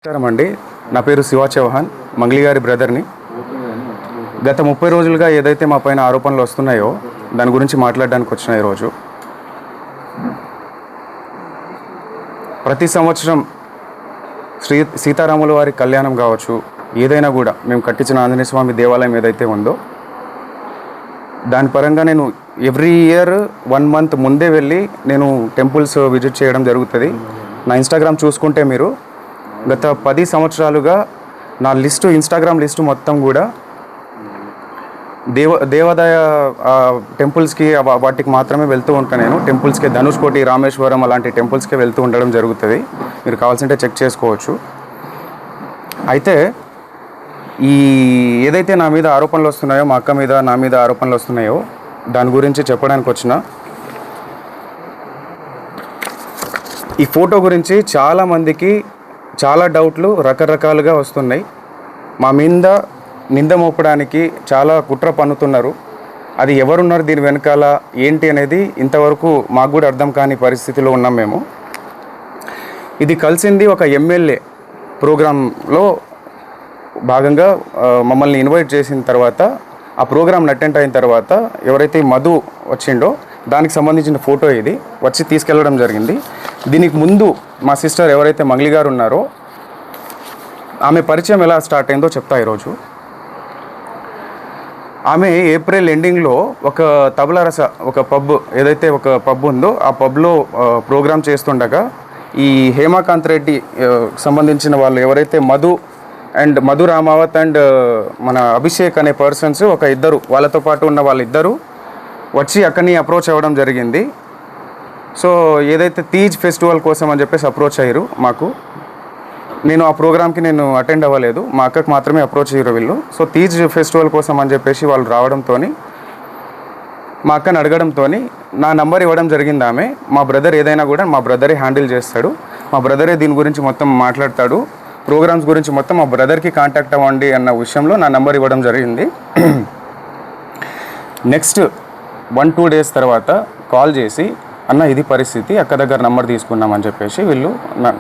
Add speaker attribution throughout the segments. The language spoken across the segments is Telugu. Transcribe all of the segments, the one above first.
Speaker 1: నమస్కారం అండి. నా పేరు శివ చౌహాన్, మంగ్లీ గారి బ్రదర్ని. గత 30 రోజులుగా ఏదైతే మా పైన ఆరోపణలు వస్తున్నాయో దాని గురించి మాట్లాడడానికి వచ్చిన ఈరోజు. ప్రతి సంవత్సరం సీతారాముల వారి కళ్యాణం కావచ్చు, ఏదైనా కూడా మేము కట్టించిన ఆంజనేయ స్వామి దేవాలయం ఏదైతే ఉందో దాని పరంగా నేను ఎవ్రీ ఇయర్ 1 మంత్ ముందే వెళ్ళి నేను టెంపుల్స్ విజిట్ చేయడం జరుగుతుంది. నా ఇన్స్టాగ్రామ్ చూసుకుంటే మీరు గత 10 సంవత్సరాలుగా నా ఇన్స్టాగ్రామ్ లిస్టు మొత్తం కూడా దేవాదాయ టెంపుల్స్కి వాటికి మాత్రమే వెళ్తూ ఉంటాను. నేను టెంపుల్స్కి ధనుష్కోటి, రామేశ్వరం అలాంటి టెంపుల్స్కి వెళ్తూ ఉండడం జరుగుతుంది. మీరు కావాల్సింటే చెక్ చేసుకోవచ్చు. అయితే ఈ ఏదైతే నా మీద ఆరోపణలు వస్తున్నాయో, మా అక్క మీద నా మీద ఆరోపణలు వస్తున్నాయో దాని గురించి చెప్పడానికి వచ్చిన. ఈ ఫోటో గురించి చాలామందికి చాలా డౌట్లు రకరకాలుగా వస్తున్నాయి. మా మీద నింద మోపడానికి చాలా కుట్ర పన్నుతున్నారు. అది ఎవరున్నారు దీని వెనకాల ఏంటి అనేది ఇంతవరకు మాకు కూడా అర్థం కాని పరిస్థితిలో ఉన్నాం మేము. ఇది కలిసింది ఒక ఎమ్మెల్యే ప్రోగ్రాంలో భాగంగా మమ్మల్ని ఇన్వైట్ చేసిన తర్వాత, ఆ ప్రోగ్రామ్ని అటెండ్ అయిన తర్వాత ఎవరైతే మధు వచ్చిండో దానికి సంబంధించిన ఫోటో ఇది వచ్చి తీసుకెళ్ళడం జరిగింది. దీనికి ముందు మా సిస్టర్ ఎవరైతే మంగ్లీ గారు ఉన్నారో ఆమె పరిచయం ఎలా స్టార్ట్ అయిందో చెప్తా ఈరోజు. ఆమె ఏప్రిల్ ఎండింగ్లో ఒక తబలారస ఒక పబ్ ఉందో ఆ పబ్లో ప్రోగ్రామ్ చేస్తుండగా ఈ హేమాకాంత్ రెడ్డి సంబంధించిన వాళ్ళు ఎవరైతే మధు రామావత్ అండ్ మన అభిషేక్ అనే పర్సన్స్ ఇద్దరు వాళ్ళతో పాటు ఉన్న వాళ్ళిద్దరూ వచ్చి అక్కడిని అప్రోచ్ అవ్వడం జరిగింది. సో ఏదైతే తీజ్ ఫెస్టివల్ కోసం అని చెప్పేసి అప్రోచ్ అయ్యారు మాకు. నేను ఆ ప్రోగ్రామ్కి అటెండ్ అవ్వలేదు, మా అక్కకు మాత్రమే అప్రోచ్ అయ్యారు వీళ్ళు. సో తీజ్ ఫెస్టివల్ కోసం అని చెప్పేసి వాళ్ళు రావడంతో మా అక్కని అడగడంతో నా నంబర్ ఇవ్వడం జరిగింది ఆమె. మా బ్రదర్ ఏదైనా కూడా మా బ్రదరే హ్యాండిల్ చేస్తాడు, మా బ్రదరే దీని గురించి మొత్తం మాట్లాడతాడు, ప్రోగ్రామ్స్ గురించి మొత్తం మా బ్రదర్కి కాంటాక్ట్ అవ్వండి అన్న విషయంలో నా నంబర్ ఇవ్వడం జరిగింది. నెక్స్ట్ 1-2 డేస్ తర్వాత కాల్ చేసి, అన్న ఇది పరిస్థితి, అక్క దగ్గర నంబర్ తీసుకున్నామని చెప్పేసి వీళ్ళు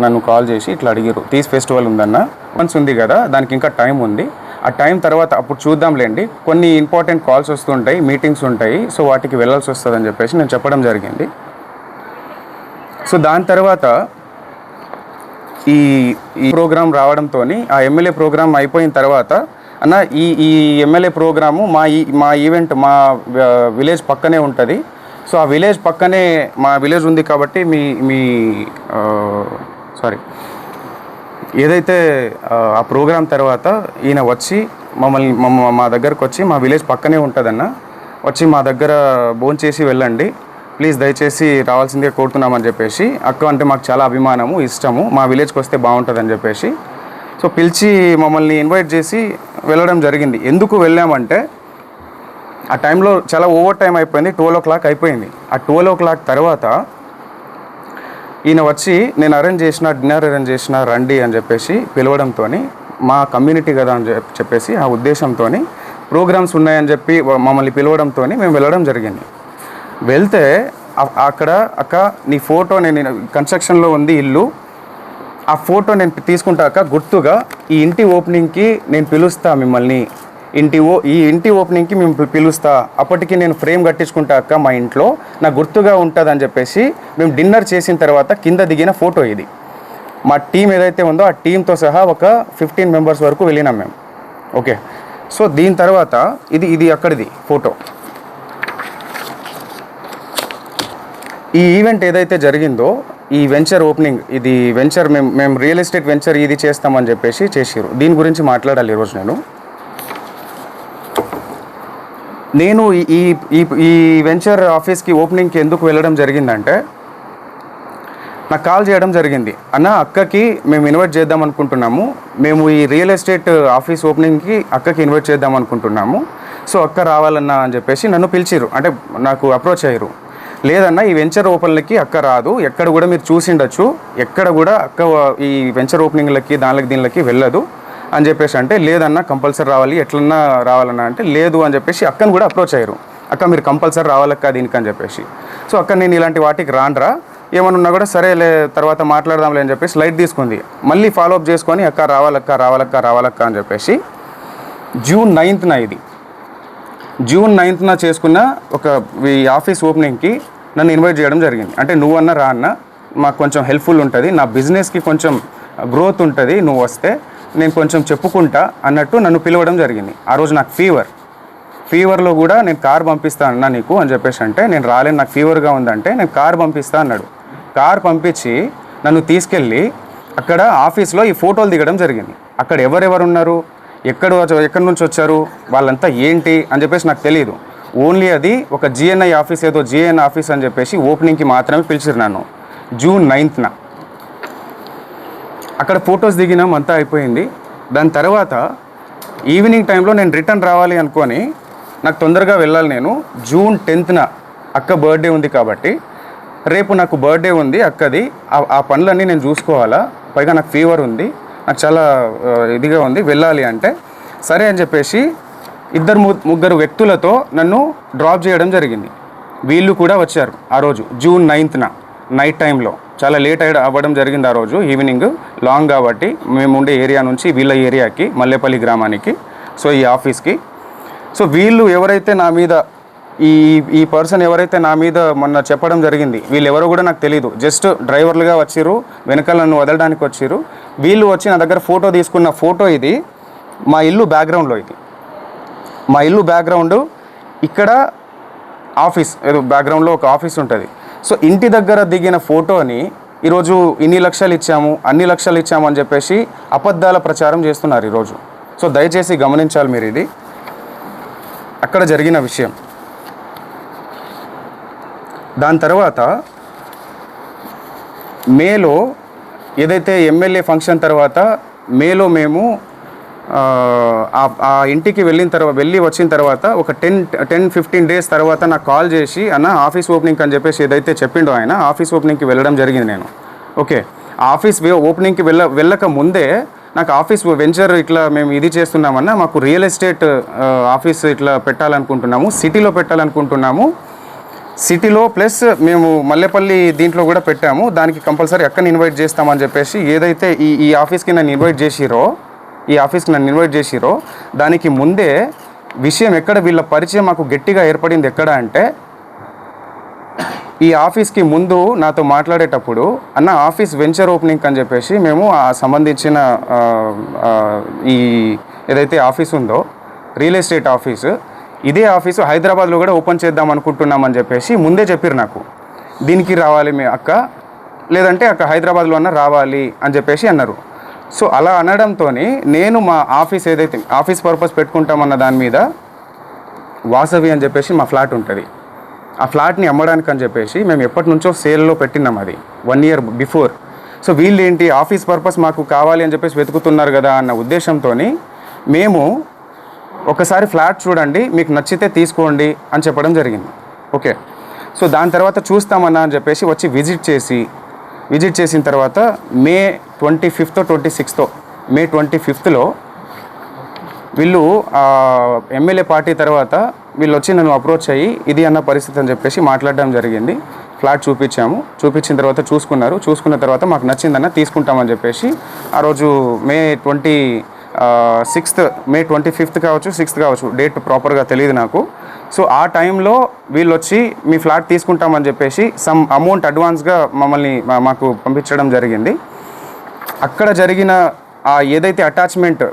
Speaker 1: నన్ను కాల్ చేసి ఇట్లా అడిగారు. తీజ్ ఫెస్టివల్ ఉందన్న, వన్స్ ఉంది కదా, దానికి ఇంకా టైం ఉంది, ఆ టైం తర్వాత అప్పుడు చూద్దాంలేండి, కొన్ని ఇంపార్టెంట్ కాల్స్ వస్తుంటాయి, మీటింగ్స్ ఉంటాయి, సో వాటికి వెళ్ళాల్సి వస్తుందని చెప్పేసి నేను చెప్పడం జరిగింది. సో దాని తర్వాత ఈ ప్రోగ్రాం రావడంతో ఆ ఎమ్మెల్యే ప్రోగ్రాం అయిపోయిన తర్వాత, అన్న ఈ ఎమ్మెల్యే ప్రోగ్రాము మా ఈవెంట్ మా విలేజ్ పక్కనే ఉంటుంది, సో ఆ విలేజ్ పక్కనే మా విలేజ్ ఉంది కాబట్టి ఏదైతే ఆ ప్రోగ్రాం తర్వాత ఈయన వచ్చి మా దగ్గరకు వచ్చి, మా విలేజ్ పక్కనే ఉంటుందన్న, వచ్చి మా దగ్గర భోంచేసి వెళ్ళండి ప్లీజ్, దయచేసి రావాల్సిందే కోరుతున్నామని చెప్పేసి, అక్క అంటే మాకు చాలా అభిమానము, ఇష్టము, మా విలేజ్కి వస్తే బాగుంటుందని చెప్పేసి సో పిలిచి మమ్మల్ని ఇన్వైట్ చేసి వెళ్ళడం జరిగింది. ఎందుకు వెళ్ళామంటే ఆ టైంలో చాలా ఓవర్ టైం అయిపోయింది, 12 o'clock అయిపోయింది. ఆ 12 o'clock తర్వాత ఈయన వచ్చి నేను డిన్నర్ అరేంజ్ చేసిన రండి అని చెప్పేసి పిలవడంతో, మా కమ్యూనిటీ కదా అని చెప్పేసి ఆ ఉద్దేశంతో ప్రోగ్రామ్స్ ఉన్నాయని చెప్పి మమ్మల్ని పిలవడంతో మేము వెళ్ళడం జరిగింది. వెళ్తే అక్కడ, అక్క నీ ఫోటో, నేను కన్స్ట్రక్షన్లో ఉంది ఇల్లు, ఆ ఫోటో నేను తీసుకుంటాక గుర్తుగా ఈ ఇంటి ఓపెనింగ్కి నేను పిలుస్తా మిమ్మల్ని, ఈ ఇంటి ఓపెనింగ్కి మేము పిలుస్తా, అప్పటికి నేను ఫ్రేమ్ కట్టించుకుంటా అక్క మా ఇంట్లో, నాకు గుర్తుగా ఉంటుంది అని చెప్పేసి మేము డిన్నర్ చేసిన తర్వాత కింద దిగిన ఫోటో ఇది. మా టీం ఏదైతే ఉందో ఆ టీంతో సహా ఒక 15 members వరకు వెళ్ళినాం మేము. ఓకే, సో దీని తర్వాత ఇది అక్కడిది ఫోటో. ఈ ఈవెంట్ ఏదైతే జరిగిందో, ఈ వెంచర్ ఓపెనింగ్, ఇది వెంచర్ మేము రియల్ ఎస్టేట్ వెంచర్ ఇది చేస్తామని చెప్పేసి చేసారు. దీని గురించి మాట్లాడాలి ఈరోజు. నేను ఈ వెంచర్ ఆఫీస్కి ఓపెనింగ్కి ఎందుకు వెళ్ళడం జరిగిందంటే, నాకు కాల్ చేయడం జరిగింది, అన్న అక్కకి మేము ఇన్వైట్ చేద్దాం అనుకుంటున్నాము, మేము ఈ రియల్ ఎస్టేట్ ఆఫీస్ ఓపెనింగ్కి అక్కకి ఇన్వైట్ చేద్దాం అనుకుంటున్నాము, సో అక్క రావాలన్నా అని చెప్పేసి నన్ను పిలిచిరు, అంటే నాకు అప్రోచ్ అయ్యారు. లేదన్నా ఈ వెంచర్ ఓపెన్లకి అక్క రాదు, ఎక్కడ కూడా మీరు చూసిండొచ్చు, ఎక్కడ కూడా అక్క ఈ వెంచర్ ఓపెనింగ్లకి దీనికి వెళ్ళదు అని చెప్పేసి అంటే, లేదన్నా కంపల్సరీ రావాలి, ఎట్లన్నా రావాలన్నా అంటే, లేదు అని చెప్పేసి అక్కను కూడా అప్రోచ్ అయ్యారు, అక్క మీరు కంపల్సరీ రావాలక్క దీనికి అని చెప్పేసి. సో అక్క నేను ఇలాంటి వాటికి రాండ్రా, ఏమన్నా ఉన్నా కూడా సరేలే తర్వాత మాట్లాడదాంలే అని చెప్పేసి లైట్ తీసుకుంది. మళ్ళీ ఫాలోఅప్ చేసుకొని అక్క రావాలక్క అని చెప్పేసి జూన్ 9న ఇది జూన్ 9న చేసుకున్న ఒక ఈ ఆఫీస్ ఓపెనింగ్కి నన్ను ఇన్వైట్ చేయడం జరిగింది. అంటే నువ్వన్నా రా అన్న, మాకు కొంచెం హెల్ప్ఫుల్ ఉంటుంది, నా బిజినెస్కి కొంచెం గ్రోత్ ఉంటుంది, నువ్వు వస్తే నేను కొంచెం చెప్పుకుంటా అన్నట్టు నన్ను పిలవడం జరిగింది. ఆ రోజు నాకు ఫీవర్లో కూడా నేను కార్ పంపిస్తా అన్నా నీకు అని చెప్పేసి అంటే, నేను రాలేను నాకు ఫీవర్గా ఉందంటే నేను కార్ పంపిస్తా అన్నాడు. కార్ పంపించి నన్ను తీసుకెళ్ళి అక్కడ ఆఫీస్లో ఈ ఫోటోలు దిగడం జరిగింది. అక్కడ ఎవరెవరు ఉన్నారు, ఎక్కడి నుంచి వచ్చారు, వాళ్ళంతా ఏంటి అని చెప్పేసి నాకు తెలియదు. ఓన్లీ అది ఒక జిఎన్ఐ ఆఫీస్, ఏదో జిఎన్ ఆఫీస్ అని చెప్పేసి ఓపెనింగ్కి మాత్రమే పిలిచారు నన్ను జూన్ 9న. అక్కడ ఫొటోస్ దిగినాం, అంతా అయిపోయింది. దాని తర్వాత ఈవినింగ్ టైంలో నేను రిటర్న్ రావాలి అనుకొని, నాకు తొందరగా వెళ్ళాలి, నేను జూన్ 10న అక్క బర్త్డే ఉంది కాబట్టి రేపు నాకు బర్త్డే ఉంది అక్కది, ఆ పనులన్నీ నేను చూసుకోవాలా, పైగా నాకు ఫీవర్ ఉంది, నాకు చాలా ఇదిగా ఉంది, వెళ్ళాలి అంటే సరే అని చెప్పేసి ముగ్గురు వ్యక్తులతో నన్ను డ్రాప్ చేయడం జరిగింది. వీళ్ళు కూడా వచ్చారు ఆ రోజు జూన్ 9న నైట్ టైంలో. చాలా లేట్ అవ్వడం జరిగింది ఆ రోజు ఈవినింగ్, లాంగ్ కాబట్టి మేము ఉండే ఏరియా నుంచి వీళ్ళ ఏరియాకి, మల్లేపల్లి గ్రామానికి, సో ఈ ఆఫీస్కి. సో వీళ్ళు ఎవరైతే నా మీద ఈ పర్సన్ ఎవరైతే నా మీద మొన్న చెప్పడం జరిగింది, వీళ్ళు ఎవరో కూడా నాకు తెలియదు, జస్ట్ డ్రైవర్లుగా వచ్చిర్రు, వెనకాల నన్ను వదలడానికి వచ్చిర్రు. వీళ్ళు వచ్చి నా దగ్గర ఫోటో తీసుకున్న ఫోటో ఇది, మా ఇల్లు బ్యాక్గ్రౌండ్లో, ఇది మా ఇల్లు బ్యాక్గ్రౌండ్, ఇక్కడ ఆఫీస్, ఏదో బ్యాక్గ్రౌండ్లో ఒక ఆఫీస్ ఉంటుంది. సో ఇంటి దగ్గర దిగిన ఫోటోని ఈరోజు ఇన్ని లక్షలు ఇచ్చాము, అన్ని లక్షలు ఇచ్చాము అని చెప్పేసి అబద్ధాల ప్రచారం చేస్తున్నారు ఈరోజు. సో దయచేసి గమనించాలి మీరు, ఇది అక్కడ జరిగిన విషయం. దాని తర్వాత మేలో ఏదైతే ఎమ్మెల్యే ఫంక్షన్ తర్వాత మేలో మేము ఆ ఇంటికి వెళ్ళి వచ్చిన తర్వాత ఒక 10-15 డేస్ తర్వాత నాకు కాల్ చేసి, అన్న ఆఫీస్ ఓపెనింగ్ అని చెప్పేసి ఏదైతే చెప్పిండో ఆయన, ఆఫీస్ ఓపెనింగ్కి వెళ్ళడం జరిగింది నేను. ఓకే, ఆఫీస్ ఓపెనింగ్కి వెళ్ళక ముందే నాకు ఆఫీస్ వెంచర్ ఇట్లా మేము ఇది చేస్తున్నామన్నా, మాకు రియల్ ఎస్టేట్ ఆఫీస్ ఇట్లా పెట్టాలనుకుంటున్నాము, సిటీలో పెట్టాలనుకుంటున్నాము, సిటీలో ప్లస్ మేము మల్లేపల్లి దీంట్లో కూడా పెట్టాము, దానికి కంపల్సరీ అక్కని ఇన్వైట్ చేస్తామని చెప్పేసి ఏదైతే ఈ ఆఫీస్కి నన్ను ఇన్వైట్ చేసిరో దానికి ముందే విషయం ఎక్కడ, వీళ్ళ పరిచయం మాకు గట్టిగా ఏర్పడింది ఎక్కడ అంటే, ఈ ఆఫీస్కి ముందు నాతో మాట్లాడేటప్పుడు అన్న ఆఫీస్ వెంచర్ ఓపెనింగ్ అని చెప్పేసి మేము ఆ సంబంధించిన ఈ ఏదైతే ఆఫీస్ ఉందో రియల్ ఎస్టేట్ ఆఫీసు, ఇదే ఆఫీసు హైదరాబాద్లో కూడా ఓపెన్ చేద్దాం అనుకుంటున్నామని చెప్పేసి ముందే చెప్పారు నాకు. దీనికి రావాలి మీ అక్క, లేదంటే అక్క హైదరాబాద్లో అన్న రావాలి అని చెప్పేసి అన్నారు. సో అలా అనడంతో నేను మా ఆఫీస్ ఏదైతే ఆఫీస్ పర్పస్ పెట్టుకుంటామన్న దాని మీద వాసవి అని చెప్పేసి మా ఫ్లాట్ ఉంటుంది, ఆ ఫ్లాట్ని అమ్మడానికి అని చెప్పేసి మేము ఎప్పటి నుంచో సేల్లో పెట్టినాం, అది 1 year బిఫోర్. సో వీళ్ళు ఏంటి ఆఫీస్ పర్పస్ మాకు కావాలి అని చెప్పేసి వెతుకుతున్నారు కదా అన్న ఉద్దేశంతో మేము ఒకసారి ఫ్లాట్ చూడండి, మీకు నచ్చితే తీసుకోండి అని చెప్పడం జరిగింది. ఓకే, సో దాని తర్వాత చూస్తామన్నా అని చెప్పేసి వచ్చి విజిట్ చేసిన తర్వాత మే 25th 26th మే 25th వీళ్ళు ఎమ్మెల్యే పార్టీ తర్వాత వీళ్ళు వచ్చి నన్ను అప్రోచ్ అయ్యి ఇది అన్న పరిస్థితి అని చెప్పేసి మాట్లాడడం జరిగింది. ఫ్లాట్ చూపించిన తర్వాత చూసుకున్న తర్వాత మాకు నచ్చిందన్న తీసుకుంటామని చెప్పేసి ఆ రోజు మే 25th కావచ్చు 6th కావచ్చు, డేట్ ప్రాపర్గా తెలియదు నాకు. సో ఆ టైంలో వీళ్ళు వచ్చి మీ ఫ్లాట్ తీసుకుంటామని చెప్పేసి సమ్ అమౌంట్ అడ్వాన్స్గా మాకు పంపించడం జరిగింది. అక్కడ జరిగిన ఏదైతే అటాచ్మెంట్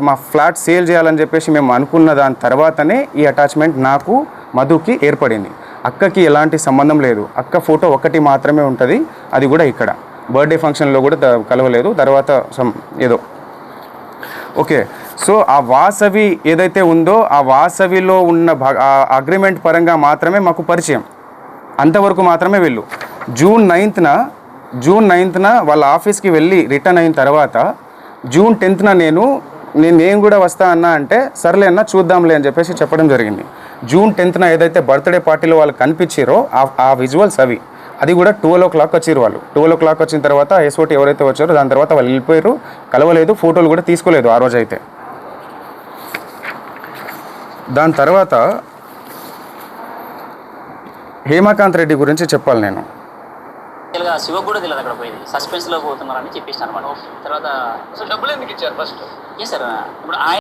Speaker 1: మా ఫ్లాట్ సేల్ చేయాలని చెప్పేసి మేము అనుకున్న దాని తర్వాతనే ఈ అటాచ్మెంట్ నాకు మధుకి ఏర్పడింది. అక్కకి ఎలాంటి సంబంధం లేదు, అక్క ఫోటో ఒకటి మాత్రమే ఉంటుంది, అది కూడా ఇక్కడ బర్త్డే ఫంక్షన్లో కూడా కలవలేదు, తర్వాత ఏదో. ఓకే, సో ఆ వాసవి ఏదైతే ఉందో ఆ వాసవిలో ఉన్న అగ్రిమెంట్ పరంగా మాత్రమే మాకు పరిచయం, అంతవరకు మాత్రమే వీళ్ళు. జూన్ 9న వాళ్ళ ఆఫీస్కి వెళ్ళి రిటర్న్ అయిన తర్వాత జూన్ 10th నేను కూడా వస్తా అన్నా అంటే సర్లే అన్న చూద్దాంలే అని చెప్పేసి చెప్పడం జరిగింది. జూన్ 10th ఏదైతే బర్త్డే పార్టీలో వాళ్ళు కనిపించారో ఆ విజువల్స్ అది కూడా 12 o'clock వచ్చారు వాళ్ళు. 12 o'clock వచ్చిన తర్వాత ఎస్ఓటీ ఎవరైతే వచ్చారో దాని తర్వాత వాళ్ళు వెళ్ళిపోయారు, కలవలేదు, ఫోటోలు కూడా తీసుకోలేదు ఆ రోజైతే. దాని తర్వాత హేమకాంత్ రెడ్డి గురించి చెప్పాలి నేను.
Speaker 2: శివకు కూడా తెలియదు అక్కడ పోయింది, సస్పెన్స్లో పోతున్నారని చెప్పేసి అనమాట. తర్వాత
Speaker 3: అసలు డబ్బులు ఎందుకు ఇచ్చారు ఫస్ట్?
Speaker 2: సార్ ఇప్పుడు ఆయన